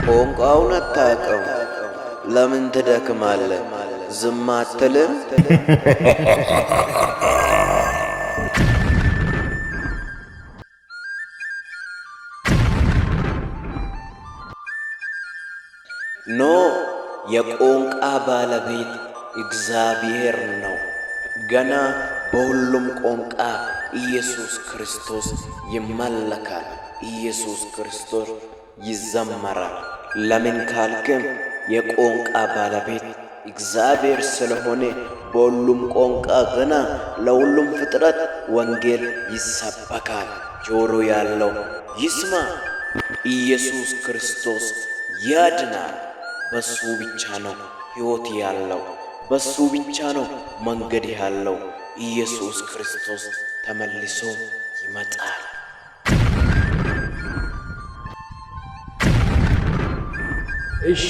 ቋንቋውን አታውቅም? ለምን ትደክማለህ? ዝም አትልም? ኖ የቋንቋ ባለቤት እግዚአብሔር ነው። ገና በሁሉም ቋንቋ ኢየሱስ ክርስቶስ ይመለካል። ኢየሱስ ክርስቶስ ይዘመራል። ለምን ካልክም የቋንቋ ባለቤት እግዚአብሔር ስለሆነ በሁሉም ቋንቋ ገና ለሁሉም ፍጥረት ወንጌል ይሰበካል። ጆሮ ያለው ይስማ። ኢየሱስ ክርስቶስ ያድናል። በሱ ብቻ ነው ሕይወት ያለው። በሱ ብቻ ነው መንገድ ያለው። ኢየሱስ ክርስቶስ ተመልሶ ይመጣል። እሺ